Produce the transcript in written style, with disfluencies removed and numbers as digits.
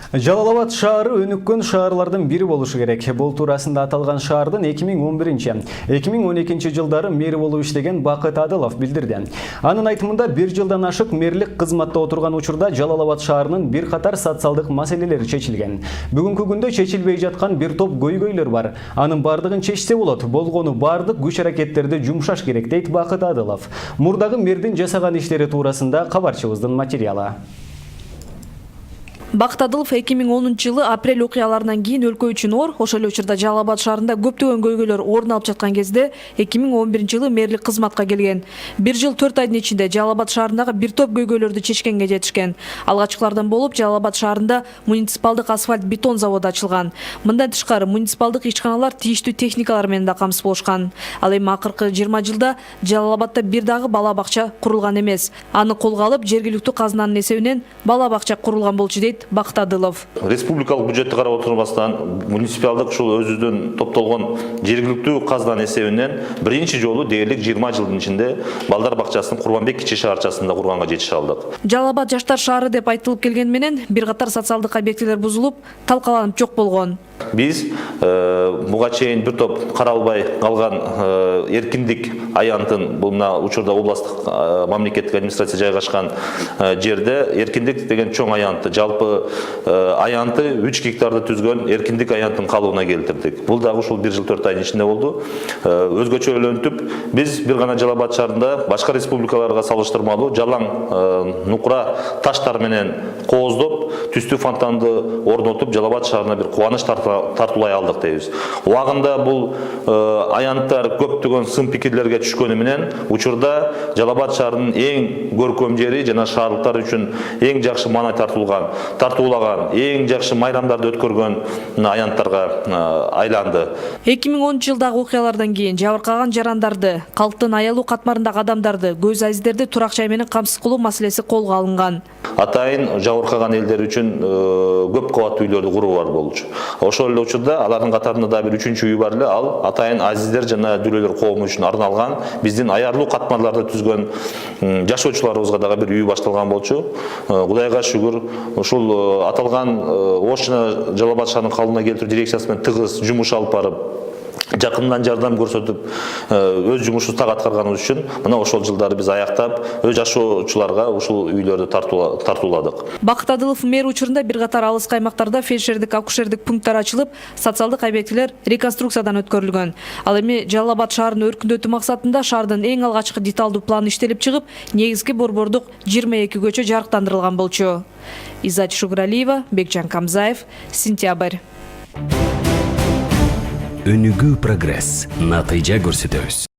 Жалал-Абад шаары өнүккөн шаарлардын бири болушу керек. Бул туурасында аталган шаардын 2011-2012 жылдары мэри болуп иштеген Бакыт Адылов билдирди. Анын айтымында 1 жылдан ашык мэрлик кызматта отурган учурда Жалал-Абад шаарынын бир катар социалдык маселелери чечилген. Бүгүнкү күндө чечилбей жаткан бир топ көйгөйлөр бар. Анын бардыгын чечсе болот. Болгону бардык күч-аракеттерди жумшаш керек дейт Бакыт Адылов. Мурдагы мэрдин жасаган иштери туурасында кабарчыбыздын материалы. Бакыт Адылов 2010 жылы апрель окуяларынан кийин өлкө үчүн оор, ошол эле учурда Жалал-Абад шаарында көптөгөн көйгөйлөр орун алып жаткан кезде 2011 жылы мэрлик кызматка келген. 1 жыл 4 айдын ичинде Жалал-Абад шаарындагы бир топ көйгөйлөрдү чечкенге жетишкен. Алгачкылардан болуп Жалал-Абад шаарында муниципалдык асфальт бетон заводу ачылган. Мындан тышкары муниципалдык ишканалар тийиштүү техникалар менен да камсыз болушкан. Ал эми акыркы 20 жылда Жалал-Абадда бир дагы бала бакча курулган эмес. Аны колго алып жергиликтүү казынанын эсебинен бала бакча курулган болчу дейт Бакыт Адылов. Республикалык бюджетти карап отурбастан муниципалдык ушул өзүдөн топтолгон жергиликтүү казынанын эсебинен биринчи жолу дээрлик 20 жылдын ичинде балдар бакчасын Курманбек кичи шаарчасында курганга жетише алдык. Жалал-Абад жаштар шаары деп айтылып келген менен бир катар социалдык объектилер бузулуп, талкаланып жок болгон. Биз буга чейин бир топ каралбай калган эркиндик аянтын, бул мына учурда областтык мамлекеттик администрация жайгашкан жерде эркиндик деген чоң аянтты, жалпы аянты 3 гектарды түзгөн эркиндик аянтын калыбына келтирдик. Бул дагы ушул 1 жыл 4 айдын ичинде болду. Өзгөчөлөнтүп биз бир гана Жалал-Абад шаарында башка республикаларга салыштырмалуу жалаң нукра таштар менен кооздоп, түстүү фонтанды орнотуп Жалал-Абад шаарына бир кубаныч тартуулай алдык дейбиз. Убагында бул аянттар көптөгөн сын пикирлерге түшкөнү менен учурда Жалал-Абад шаарынын эң көркөм жери жана шаарлыктар үчүн эң жакшы маанай тартуулаган, эң жакшы майрамдарды өткөргөн аянттарга айланды. 2010 жылдагы окуялардан кийин жабыркаган жарандарды, калктын аялуу катмарындагы адамдарды, көз азиздерди турак жай менен камсыз кылуу маселеси колго алынган. Атайын жабыркаган элдер үчүн көп кабаттуу үйлөрдү куруу бар болчу. Ошол эле учурда алардын катарында да бир үчүнчү үй бар эле, ал атайын азиздер жана дүлөлөр коому үчүн арналган биздин аярлуу катмарларды түзгөн жашоочуларыбызга дагы бир үй башталган болчу. Кудайга шүгүр, ушул аталган Ош жана Жалал-Абад шаарынын калыбына келтирүү дирекциясы менен тыгыз жумуш алып барып, жакындан жардам көрсөтүп, өз жумушубузду так аткарганыбыз үчүн мына ошол жылдары биз аяктап, өз жашоочуларга ушул үйлөрдү тартууладык. Бакыт Адылов мэр учурунда бир катар алыс аймактарда фельдшердик, акушердик пункттар ачылып, социалдык объектилер реконструкциядан өткөрүлгөн. Ал эми Жалал-Абад шаарын өркүндөтүү максатында шаардын эң алгачкы деталдуу планы иштелип чыгып, негизги борбордук 22 көчө жарыктандырылган болчу. Иззат Шугралиева, Бекжан Камзаев, Сентябрь. Өнүгүү прогресс, натыйжа көрсөтөбүз.